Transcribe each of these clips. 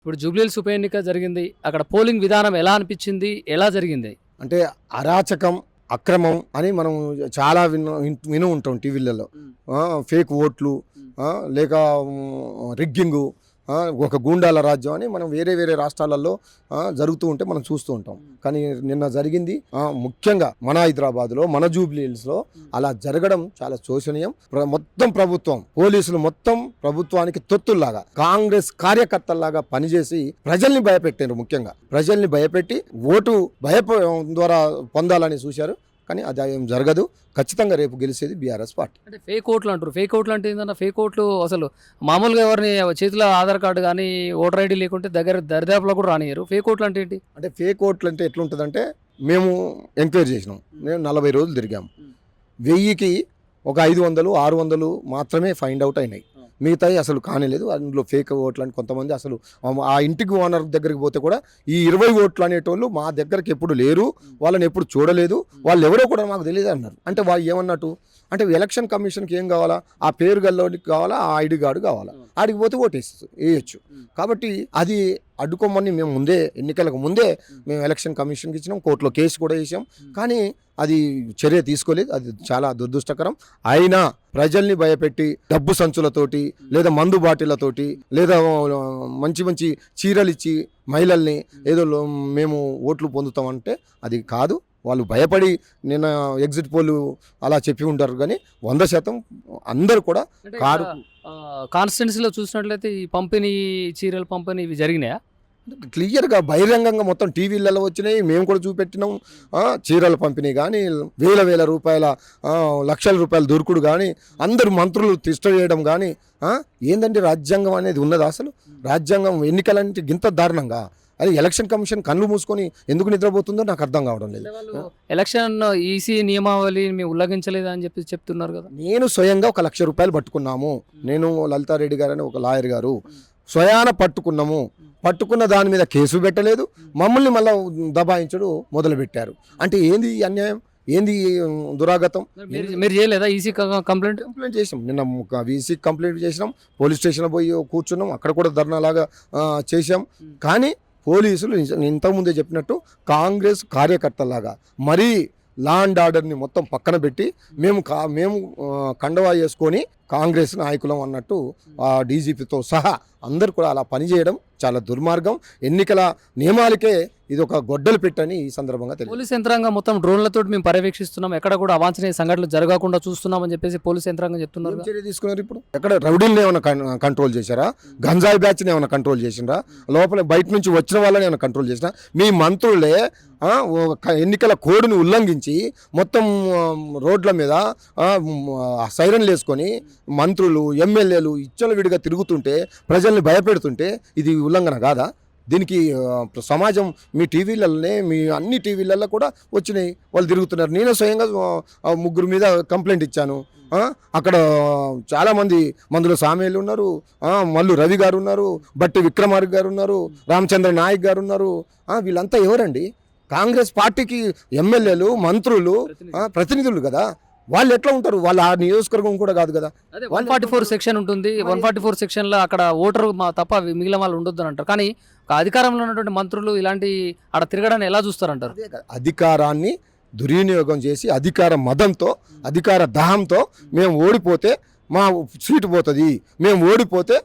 ఇప్పుడు జూబ్లీహిల్స్ ఉప ఎన్నిక జరిగింది. అక్కడ పోలింగ్ విధానం ఎలా అనిపించింది? ఎలా జరిగింది? అంటే అరాచకం, అక్రమం అని మనం చాలా విను ఉంటాం టీవీలలో. ఫేక్ ఓట్లు, లేక రిగ్గింగు, ఒక గూండాల రాజ్యం అని మనం వేరే వేరే రాష్ట్రాలలో జరుగుతూ ఉంటే మనం చూస్తూ ఉంటాం. కానీ నిన్న జరిగింది ముఖ్యంగా మన హైదరాబాద్లో, మన జూబ్లీహిల్స్లో అలా జరగడం చాలా శోచనీయం. మొత్తం ప్రభుత్వం, పోలీసులు మొత్తం ప్రభుత్వానికి తొత్తుల్లాగా, కాంగ్రెస్ కార్యకర్తల్లాగా పనిచేసి ప్రజల్ని భయపెట్టారు. ముఖ్యంగా ప్రజల్ని భయపెట్టి ఓటు ద్వారా పొందాలని చూశారు. కానీ అది ఏం జరగదు. ఖచ్చితంగా రేపు గెలిచేది బీఆర్ఎస్ పార్టీ. అంటే ఫేక్ ఓట్లు అంటారు. ఫేక్ ఓట్లు అంటే ఏంటన్నా? ఫేక్ ఓట్లు అసలు మామూలుగా ఎవరిని చేతిలో ఆధార్ కార్డు కానీ ఓటర్ ఐడి లేకుంటే దరిదాపులో కూడా రానియరు. ఫేక్ ఓట్లు అంటే ఏంటి? అంటే ఫేక్ ఓట్లు అంటే ఎట్లుంటుందంటే, మేము ఎంక్వైరీ చేసినాం. మేము 40 రోజులు తిరిగాం. 1000కి ఒక 500, 600 మాత్రమే ఫైండ్ అవుట్ అయినాయి. మిగతాయి అసలు కానేలేదు. అందులో ఫేక్ ఓట్లు అని కొంతమంది అసలు ఆ ఇంటికి ఓనర్ దగ్గరికి పోతే కూడా ఈ 20 ఓట్లు అనేటోళ్ళు మా దగ్గరికి ఎప్పుడు లేరు, వాళ్ళని ఎప్పుడు చూడలేదు, వాళ్ళు ఎవరో కూడా మాకు తెలియదు అన్నారు. అంటే వాళ్ళు ఏమన్నట్టు అంటే ఎలక్షన్ కమిషన్కి ఏం కావాలా? ఆ పేరు గల్లోనికి కావాలా, ఆ ఐడి కార్డు కావాలా, ఆడికి పోతే వేయచ్చు. కాబట్టి అది అడ్డుకోమని మేము ఎన్నికలకు ముందే మేము ఎలక్షన్ కమిషన్కి ఇచ్చినాం, కోర్టులో కేసు కూడా వేసాం. కానీ అది చర్య తీసుకోలేదు. అది చాలా దురదృష్టకరం. అయినా ప్రజల్ని భయపెట్టి డబ్బు సంచులతోటి, లేదా మందు బాటిళ్లతోటి, లేదా మంచి మంచి చీరలు ఇచ్చి మహిళల్ని ఏదో మేము ఓట్లు పొందుతామంటే అది కాదు. వాళ్ళు భయపడి నిన్న ఎగ్జిట్ పోలు అలా చెప్పి ఉంటారు. కానీ 100% అందరూ కూడా కారు కాన్స్టిట్యున్సీలో చూసినట్లయితే ఈ పంపిణీ, చీరల పంపిణీ ఇవి జరిగినాయా? క్లియర్గా బహిరంగంగా మొత్తం టీవీలలో వచ్చినాయి. మేము కూడా చూపెట్టినాం. చీరల పంపిణీ కానీ, వేల రూపాయల, లక్షల రూపాయల దొరుకుడు కానీ, అందరు మంత్రులు తిష్ట చేయడం కానీ. ఏందంటే రాజ్యాంగం అనేది ఉన్నదా? అసలు రాజ్యాంగం ఎన్నికలంటే గింత దారుణంగా అది ఎలక్షన్ కమిషన్ కళ్ళు మూసుకొని ఎందుకు నిద్రపోతుందో నాకు అర్థం కావడం లేదు. ఎలక్షన్ ఈసీ నియమావళి మేము ఉల్లంఘించలేదని చెప్పి చెప్తున్నారు కదా. నేను స్వయంగా ఒక 1,00,000 రూపాయలు పట్టుకున్నాము. నేను, లలితారెడ్డి గారు అని ఒక లాయర్ గారు స్వయాన పట్టుకున్నాము. పట్టుకున్న దాని మీద కేసు పెట్టలేదు, మమ్మల్ని మళ్ళీ దబాయించడు మొదలుపెట్టారు. అంటే ఏంది అన్యాయం, ఏంది దురాగతం? మీరు చేయలేదా ఈసీ కంప్లైంట్ చేసినాం. నిన్న ఈసీ కంప్లైంట్ చేసినాం, పోలీస్ స్టేషన్ పోయి కూర్చున్నాం, అక్కడ కూడా ధర్నాలాగా చేశాం. కానీ పోలీసులు ఇంతకుముందే చెప్పినట్టు కాంగ్రెస్ కార్యకర్తలాగా మరీ లా అండ్ ఆర్డర్ని మొత్తం పక్కన పెట్టి మేము కండవా చేసుకొని కాంగ్రెస్ నాయకులం అన్నట్టు డీజీపీతో సహా అందరు కూడా అలా పనిచేయడం చాలా దుర్మార్గం. ఎన్నికల నియమాలకే ఇది ఒక గొడ్డలు పెట్టని ఈ సందర్భంగా తెలియదు. పోలీస్ యంత్రాంగం మొత్తం డ్రోన్లతో మేము పర్యవేక్షిస్తున్నాం, ఎక్కడ కూడా అవాంఛనీయ సంఘటనలు జరగకుండా చూస్తున్నామని చెప్పేసి పోలీస్ యంత్రాంగం చెప్తున్నారు. చర్య తీసుకున్నారు. ఇప్పుడు ఎక్కడ రౌడీలను ఏమైనా కంట్రోల్ చేశారా? గంజాయి బ్యాచ్ని ఏమైనా కంట్రోల్ చేసినరా? లోపల బయట నుంచి వచ్చిన వాళ్ళని ఏమైనా కంట్రోల్ చేసినా? మీ మంత్రులే ఎన్నికల కోడ్ని ఉల్లంఘించి మొత్తం రోడ్ల మీద సైరన్లు వేసుకొని మంత్రులు, ఎమ్మెల్యేలు విడిగా తిరుగుతుంటే, ప్రజల్ని భయపెడుతుంటే ఇది ఉల్లంఘన కాదా? దీనికి సమాజం మీ టీవీలలోనే, మీ అన్ని టీవీలలో కూడా వచ్చినాయి, వాళ్ళు తిరుగుతున్నారు. నేను స్వయంగా 3 మీద కంప్లైంట్ ఇచ్చాను. అక్కడ చాలామంది మందులో సామేలు ఉన్నారు, మల్లు రవి గారు ఉన్నారు, బట్టి విక్రమార్క గారు ఉన్నారు, రామచంద్ర నాయక్ గారు ఉన్నారు. వీళ్ళంతా ఎవరండి? కాంగ్రెస్ పార్టీకి ఎమ్మెల్యేలు, మంత్రులు, ప్రతినిధులు కదా. వాళ్ళు ఎట్లా ఉంటారు? వాళ్ళు ఆ నియోజకవర్గం కూడా కాదు కదా. 144 సెక్షన్ ఉంటుంది. 144 సెక్షన్లో అక్కడ ఓటరు తప్ప మిగిలిన వాళ్ళు ఉండొద్దు అంటారు. కానీ అధికారంలో ఉన్నటువంటి మంత్రులు ఇలాంటి ఆడ తిరగడాన్ని ఎలా చూస్తారంటారు? అధికారాన్ని దుర్వినియోగం చేసి, అధికార మదంతో, అధికార దాహంతో మేము ఓడిపోతే మా సీటు పోతుంది, మేము ఓడిపోతే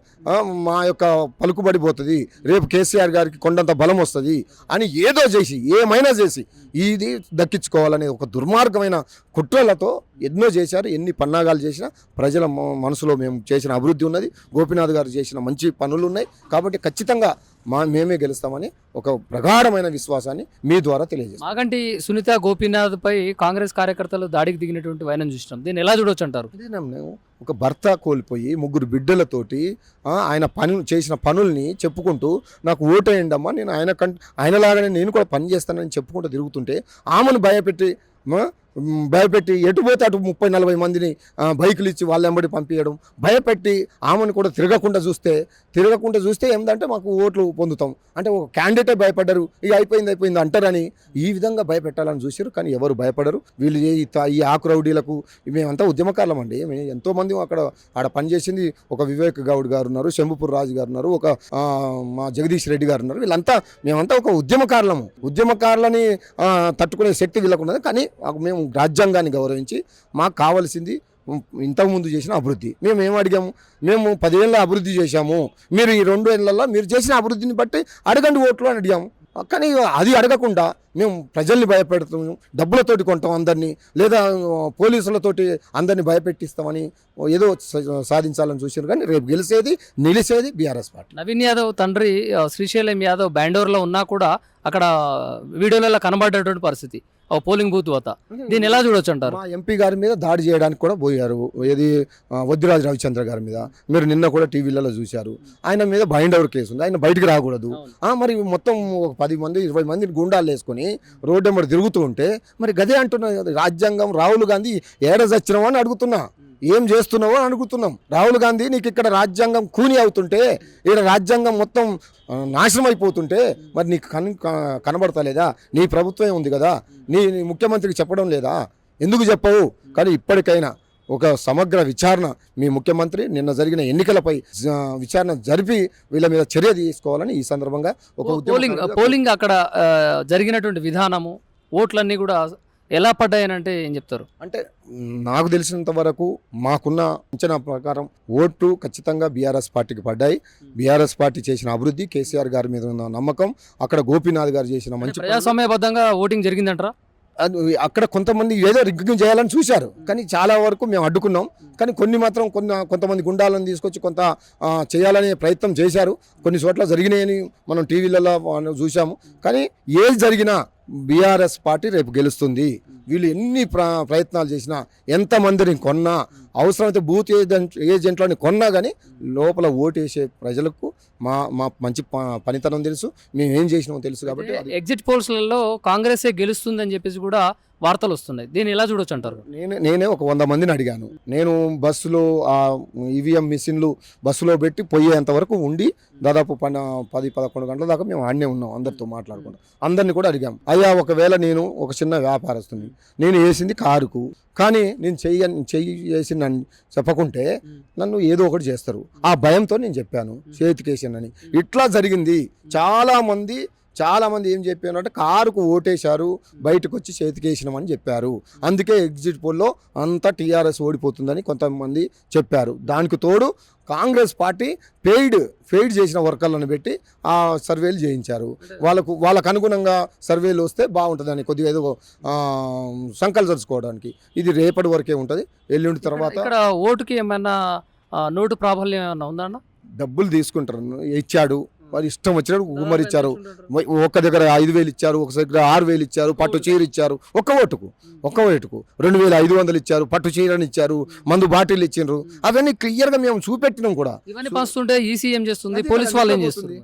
మా యొక్క పలుకుబడి పోతుంది, రేపు కేసీఆర్ గారికి కొండంత బలం వస్తుంది అని ఏదో చేసి, ఏమైనా చేసి ఇది దక్కించుకోవాలనే ఒక దుర్మార్గమైన కుట్రలతో ఎన్నో చేశారు. ఎన్ని పన్నాగాలు చేసినా ప్రజల మనసులో మేము చేసిన అభివృద్ధి ఉన్నది, గోపీనాథ్ గారు చేసిన మంచి పనులు ఉన్నాయి. కాబట్టి ఖచ్చితంగా మేమే గెలుస్తామని ఒక ప్రగాఢమైన విశ్వాసాన్ని మీ ద్వారా తెలియజేస్తాం. మాగంటి సునీత గోపీనాథ్ పై కాంగ్రెస్ కార్యకర్తలు దాడికి దిగినటువంటి వైనం చూసినాం. దీన్ని ఎలా చూడొచ్చు అంటారు? ఒక భర్త కోల్పోయి 3 బిడ్డలతోటి ఆయన చేసిన పనుల్ని చెప్పుకుంటూ నాకు ఓటేయండమ్మా, నేను ఆయనలాగానే నేను కూడా పని చేస్తానని చెప్పుకుంటూ తిరుగుతుంటే ఆమెను భయపెట్టి ఎటుపోతే అటు 30-40 మందిని బైకులు ఇచ్చి వాళ్ళ వెంబడి పంపించడం, భయపెట్టి ఆమెను కూడా తిరగకుండా చూస్తే ఏంటంటే మాకు ఓట్లు పొందుతాం అంటే ఒక క్యాండిడేటే భయపడ్డారు, ఇక అయిపోయింది అంటారని ఈ విధంగా భయపెట్టాలని చూసారు. కానీ ఎవరు భయపడరు. వీళ్ళు ఈ ఆకు రౌడీలకు మేమంతా ఉద్యమకారులం అండి. మేము ఎంతోమంది ఎంతోమంది అక్కడ ఆడ పనిచేసింది. ఒక వివేక్ గౌడ్ గారు ఉన్నారు, శంభుపూర్ రాజు గారు ఉన్నారు, ఒక మా జగదీష్ రెడ్డి గారు ఉన్నారు. వీళ్ళంతా మేమంతా ఒక ఉద్యమకారులని తట్టుకునే శక్తి వీళ్ళకు ఉన్నది. కానీ మేము రాజ్యాంగాన్ని గౌరవించి మాకు కావాల్సింది ఇంతకుముందు చేసిన అభివృద్ధి. మేము ఏం అడిగాము, మేము 10 ఏళ్ళ అభివృద్ధి చేశాము, మీరు ఈ 2 ఏళ్లలో మీరు చేసిన అభివృద్ధిని బట్టి అడగండి ఓట్లు అని అడిగాము. కానీ అది అడగకుండా మేము ప్రజల్ని భయపెడతాము, డబ్బులతోటి కొంటాం అందరినీ, లేదా పోలీసులతోటి అందరినీ భయపెట్టిస్తామని ఏదో సాధించాలని చూసారు. కానీ రేపు నిలిచేది బీఆర్ఎస్ పార్టీ. నవీన్ యాదవ్ తండ్రి శ్రీశైలం యాదవ్ బెంగళూరులో ఉన్నా కూడా అక్కడ వీడియోలలో కనబడేటువంటి పరిస్థితి పోలింగ్ బూత్ వద్ద. దీన్ని ఎలా చూడొచ్చు అంటారు? మా ఎంపీ గారి మీద దాడి చేయడానికి కూడా పోయారు. ఏది వద్దిరాజు రవిచంద్ర గారి మీద మీరు నిన్న కూడా టీవీలలో చూశారు. ఆయన మీద బైండ్ కేసు ఉంది, ఆయన బయటికి రాకూడదు. మరి మొత్తం ఒక 10 మంది 20 మందిని గుండాలు వేసుకొని రోడ్డు వెంబడి తిరుగుతూ ఉంటే మరి గదే అంటున్నా, రాజ్యాంగం రాహుల్ గాంధీ ఏడ చచ్చినావు అని అడుగుతున్నా, ఏం చేస్తున్నావో అని అడుగుతున్నాం. రాహుల్ గాంధీ నీకు ఇక్కడ రాజ్యాంగం కూని అవుతుంటే, ఇక్కడ రాజ్యాంగం మొత్తం నాశనం అయిపోతుంటే మరి నీకు కనబడతలేదా? నీ ప్రభుత్వం ఉంది కదా, నీ ముఖ్యమంత్రికి చెప్పడం లేదా? ఎందుకు చెప్పవు? కానీ ఇప్పటికైనా ఒక సమగ్ర విచారణ మీ ముఖ్యమంత్రి నిన్న జరిగిన ఎన్నికలపై విచారణ జరిపి వీళ్ళ మీద చర్య తీసుకోవాలని ఈ సందర్భంగా ఒక పోలింగ్ అక్కడ జరిగినటువంటి విధానము, ఓట్లన్నీ కూడా ఎలా పడ్డాయనంటే ఏం చెప్తారు? అంటే నాకు తెలిసినంత వరకు మాకున్న అంచనా ప్రకారం ఓట్లు ఖచ్చితంగా బీఆర్ఎస్ పార్టీకి పడ్డాయి. బీఆర్ఎస్ పార్టీ చేసిన అభివృద్ధి, కేసీఆర్ గారి మీద ఉన్న నమ్మకం, అక్కడ గోపీనాథ్ గారు చేసిన మంచి ప్రజాస్వామ్యబద్ధంగా ఓటింగ్ జరిగిందంటారా? అక్కడ కొంతమంది ఏదో రిగ్గింగ్ చేయాలని చూశారు, కానీ చాలా వరకు మేము అడ్డుకున్నాం. కానీ కొన్ని మాత్రం కొంతమంది గుండాలను తీసుకొచ్చి కొంత చేయాలనే ప్రయత్నం చేశారు. కొన్ని చోట్ల జరిగినాయని మనం టీవీలలో చూసాము. కానీ ఏది జరిగినా బీఆర్ఎస్ పార్టీ రేపు గెలుస్తుంది. వీళ్ళు ఎన్ని ప్రయత్నాలు చేసినా, ఎంతమందిని కొన్నా, అవసరమైతే బూత్ ఏజెంట్లని కొన్నా కానీ లోపల ఓటేసే ప్రజలకు మా మంచి పనితనం తెలుసు, మేము ఏం చేసినామో తెలుసు. కాబట్టి ఎగ్జిట్ పోల్స్లలో కాంగ్రెసే గెలుస్తుందని చెప్పేసి కూడా వార్తలు వస్తున్నాయి. దీన్ని ఎలా చూడొచ్చు అంటారు? నేనే ఒక 100 మందిని అడిగాను. నేను బస్సులో ఈవీఎం మిషన్లు బస్సులో పెట్టి పోయేంత వరకు ఉండి దాదాపు 10-11 గంటల దాకా మేము ఆడనే ఉన్నాం అందరితో మాట్లాడుకుంటాం. అందరినీ కూడా అడిగాం, అయ్యా ఒకవేళ నేను ఒక చిన్న వ్యాపారస్తుంది, నేను వేసింది కారుకు, కానీ నేను చేసిందని చెప్పకుంటే నన్ను ఏదో ఒకటి చేస్తారు, ఆ భయంతో నేను చెప్పాను చేతికేసానని. ఇట్లా జరిగింది. చాలా మంది ఏం చెప్పారు అంటే కారుకు ఓటేశారు, బయటకు వచ్చి చేతికేసినామని చెప్పారు. అందుకే ఎగ్జిట్ పోల్లో అంతా టీఆర్ఎస్ ఓడిపోతుందని కొంతమంది చెప్పారు. దానికి తోడు కాంగ్రెస్ పార్టీ పెయిడ్ చేసిన వర్కర్లను పెట్టి ఆ సర్వేలు చేయించారు. వాళ్ళకు అనుగుణంగా సర్వేలు వస్తే బాగుంటుందని కొద్దిగా ఏదో సంకల్పించుకోవడానికి. ఇది రేపటి వరకే ఉంటుంది. ఎల్లుండి తర్వాత ఇక్కడ ఓటుకి ఏమైనా నోటు ప్రాబల్యం ఏమైనా ఉందా? డబ్బులు తీసుకుంటారు, ఇచ్చాడు, వారు ఇష్టం వచ్చినట్టు గుమ్మరిచ్చారు. ఒక దగ్గర 5,000 ఇచ్చారు, ఒక దగ్గర 6,000 ఇచ్చారు, పట్టు చీర ఇచ్చారు. ఒక్క ఓటుకు 2,500 ఇచ్చారు, పట్టు చీరని ఇచ్చారు, మందు బాటిల్ ఇచ్చిండ్రు. అవన్నీ క్లియర్గా మేము చూపెట్టినాం కూడా. ఇవన్నీ పంచుతుంటే ఈసీ ఏం చేస్తుంది, పోలీస్ వాళ్ళు ఏం చేస్తుంది?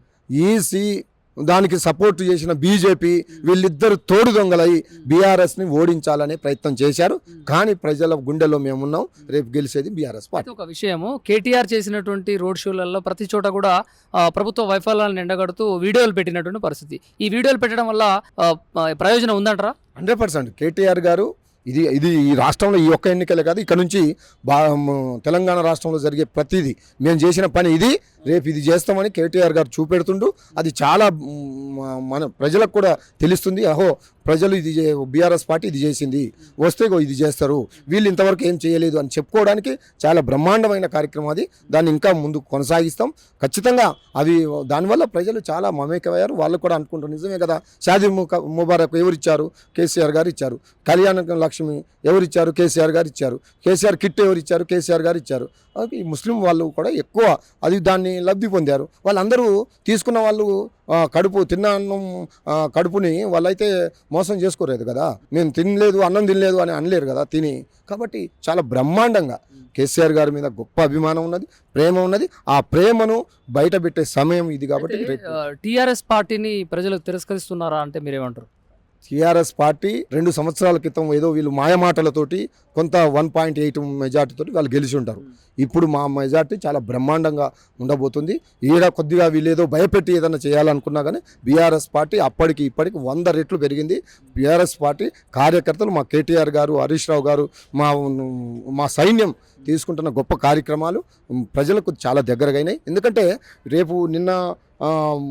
ఈసీ దానికి సపోర్ట్ చేసిన బీజేపీ వీళ్ళిద్దరు తోడు దొంగలై బీఆర్ఎస్ని ఓడించాలనే ప్రయత్నం చేశారు. కానీ ప్రజల గుండెలో మేమున్నాం, రేపు గెలిచేది బీఆర్ఎస్ పార్టీ. ఒక విషయము, కేటీఆర్ చేసినటువంటి రోడ్ షోలలో ప్రతి చోట కూడా ప్రభుత్వ వైఫల్యాలను ఎండగడుతూ వీడియోలు పెట్టినటువంటి పరిస్థితి. ఈ వీడియోలు పెట్టడం వల్ల ప్రయోజనం ఉందంటారా? 100%. కేటీఆర్ గారు ఇది ఈ రాష్ట్రంలో ఈ ఒక్క ఎన్నికలే కాదు, ఇక్కడ నుంచి తెలంగాణ రాష్ట్రంలో జరిగే ప్రతిదీ మేము చేసిన పని ఇది, రేపు ఇది చేస్తామని కేటీఆర్ గారు చూపెడుతుండు. అది చాలా మన ప్రజలకు కూడా తెలుస్తుంది. అహో ప్రజలు ఇది బీఆర్ఎస్ పార్టీ ఇది చేసింది, వస్తే ఇది చేస్తారు, వీళ్ళు ఇంతవరకు ఏం చేయలేదు అని చెప్పుకోవడానికి చాలా బ్రహ్మాండమైన కార్యక్రమం అది. దాన్ని ఇంకా ముందుకు కొనసాగిస్తాం ఖచ్చితంగా. అవి దానివల్ల ప్రజలు చాలా మమేకమయ్యారు. వాళ్ళు కూడా అనుకుంటారు నిజమే కదా, షాదీ ముబారక్ ఎవరిచ్చారు? కేసీఆర్ గారు ఇచ్చారు. కళ్యాణ లక్ష్మి ఎవరిచ్చారు? కేసీఆర్ గారు ఇచ్చారు. కేసీఆర్ కిట్ ఎవరిచ్చారు? కేసీఆర్ గారు ఇచ్చారు. ఈ ముస్లిం వాళ్ళు కూడా ఎక్కువ దాన్ని లబ్ధి పొందారు. వాళ్ళందరూ తీసుకున్న వాళ్ళు తిన్న అన్నం కడుపుని వాళ్ళైతే మోసం చేసుకోలేదు కదా. మేము అన్నం తినలేదు అని అనలేరు కదా తిని. కాబట్టి చాలా బ్రహ్మాండంగా కేసీఆర్ గారి మీద గొప్ప అభిమానం ఉన్నది, ప్రేమ ఉన్నది. ఆ ప్రేమను బయట పెట్టే సమయం ఇది. కాబట్టి టీఆర్ఎస్ పార్టీని ప్రజలు తిరస్కరిస్తున్నారా అంటే మీరేమంటారు? టీఆర్ఎస్ పార్టీ 2 సంవత్సరాల క్రితం ఏదో వీళ్ళు మాయమాటలతోటి కొంత 1.8 మెజార్టీతోటి వాళ్ళు గెలిచి ఉంటారు. ఇప్పుడు మా మెజార్టీ చాలా బ్రహ్మాండంగా ఉండబోతుంది. కొద్దిగా వీళ్ళు ఏదో భయపెట్టి ఏదైనా చేయాలనుకున్నా కానీ బీఆర్ఎస్ పార్టీ అప్పటికి ఇప్పటికి 100 రెట్లు పెరిగింది. బీఆర్ఎస్ పార్టీ కార్యకర్తలు, మా కేటీఆర్ గారు, హరీష్ రావు గారు, మా సైన్యం తీసుకుంటున్న గొప్ప కార్యక్రమాలు ప్రజలకు చాలా దగ్గరగా అయినాయి. ఎందుకంటే రేపు నిన్న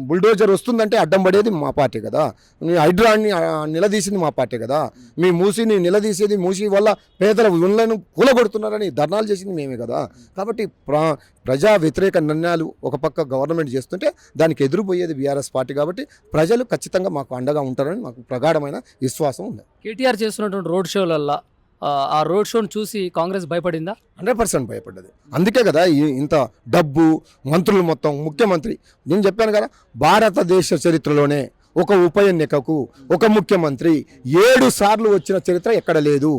బుల్డోజర్ వస్తుందంటే అడ్డం పడేది మా పార్టీ కదా, మీ హైడ్రాన్ని నిలదీసింది మా పార్టీ కదా, మీ మూసీని నిలదీసేది, మూసీ వల్ల పేదల ఉన్లను కూలగొడుతున్నారని ధర్నాలు చేసింది మేమే కదా. కాబట్టి ప్రజా వ్యతిరేక నిర్ణయాలు ఒక పక్క గవర్నమెంట్ చేస్తుంటే దానికి ఎదురుపోయేది బీఆర్ఎస్ పార్టీ. కాబట్టి ప్రజలు ఖచ్చితంగా మాకు అండగా ఉంటారని మాకు ప్రగాఢమైన విశ్వాసం ఉంది. కేటీఆర్ చేస్తున్నటువంటి రోడ్ షోలల్లో ఆ రోడ్ షోను చూసి కాంగ్రెస్ భయపడిందా? 100% భయపడ్డది. అందుకే కదా ఇంత డబ్బు, మంత్రులు మొత్తం, ముఖ్యమంత్రి. నేను చెప్పాను కదా, భారతదేశ చరిత్రలోనే ఒక ఉప ఎన్నికకు ఒక ముఖ్యమంత్రి 7 సార్లు వచ్చిన చరిత్ర ఎక్కడ లేదు,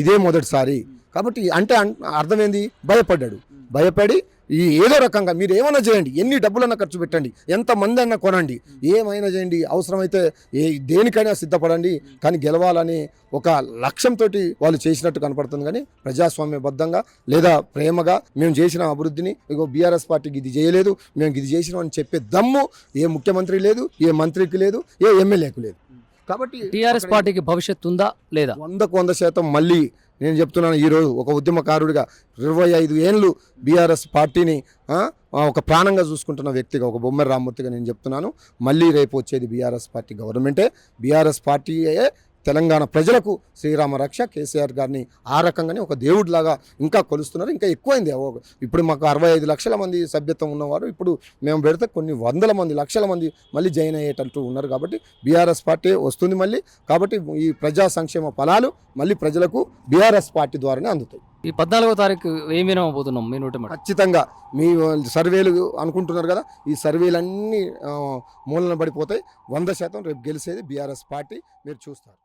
ఇదే మొదటిసారి. కాబట్టి అంటే అర్థమైంది, భయపడ్డాడు. భయపడి ఏదో రకంగా మీరు ఏమైనా చేయండి, ఎన్ని డబ్బులన్నా ఖర్చు పెట్టండి, ఎంతమంది అన్నా కొనండి, ఏమైనా చేయండి, అవసరమైతే దేనికైనా సిద్ధపడండి, కానీ గెలవాలని ఒక లక్ష్యంతో వాళ్ళు చేసినట్టు కనపడుతుంది. కానీ ప్రజాస్వామ్యబద్ధంగా లేదా ప్రేమగా మేము చేసిన అభివృద్ధిని ఇగో బీఆర్ఎస్ పార్టీకి ఇది చేయలేదు, మేము ఇది చేసినాం అని చెప్పే దమ్ము ఏ ముఖ్యమంత్రి లేదు, ఏ మంత్రికి లేదు, ఏ ఎమ్మెల్యేకు లేదు. కాబట్టి టీఆర్ఎస్ పార్టీకి భవిష్యత్తు ఉందా లేదా? 100% మళ్ళీ నేను చెప్తున్నాను, ఈరోజు ఒక ఉద్యమకారుడిగా 25 ఏళ్ళు బీఆర్ఎస్ పార్టీని ఒక ప్రాణంగా చూసుకుంటున్న వ్యక్తిగా, ఒక బొమ్మర రామ్మూర్తిగా నేను చెప్తున్నాను, మళ్ళీ రేపు వచ్చేది బీఆర్ఎస్ పార్టీ గవర్నమెంటే. బీఆర్ఎస్ పార్టీయే తెలంగాణ ప్రజలకు శ్రీరామ రక్ష. కేసీఆర్ గారిని ఆ రకంగానే ఒక దేవుడిలాగా ఇంకా కొలుస్తున్నారు. ఇంకా ఎక్కువైంది. ఇప్పుడు మాకు 65 లక్షల మంది సభ్యత్వం ఉన్నవారు ఇప్పుడు మేము పెడితే కొన్ని వందల మంది, లక్షల మంది మళ్ళీ జాయిన్ అయ్యేటట్టు ఉన్నారు. కాబట్టి బీఆర్ఎస్ పార్టీ వస్తుంది మళ్ళీ. కాబట్టి ఈ ప్రజా సంక్షేమ ఫలాలు మళ్ళీ ప్రజలకు బీఆర్ఎస్ పార్టీ ద్వారానే అందుతాయి. ఈ 14వ తారీఖు ఏం వినబోతున్నాం మీ నోటి మాట? ఖచ్చితంగా మీ సర్వేలు అనుకుంటున్నారు కదా, ఈ సర్వేలన్నీ మూలన పడిపోతాయి. 100% రేపు గెలిచేది బీఆర్ఎస్ పార్టీ, మీరు చూస్తారు.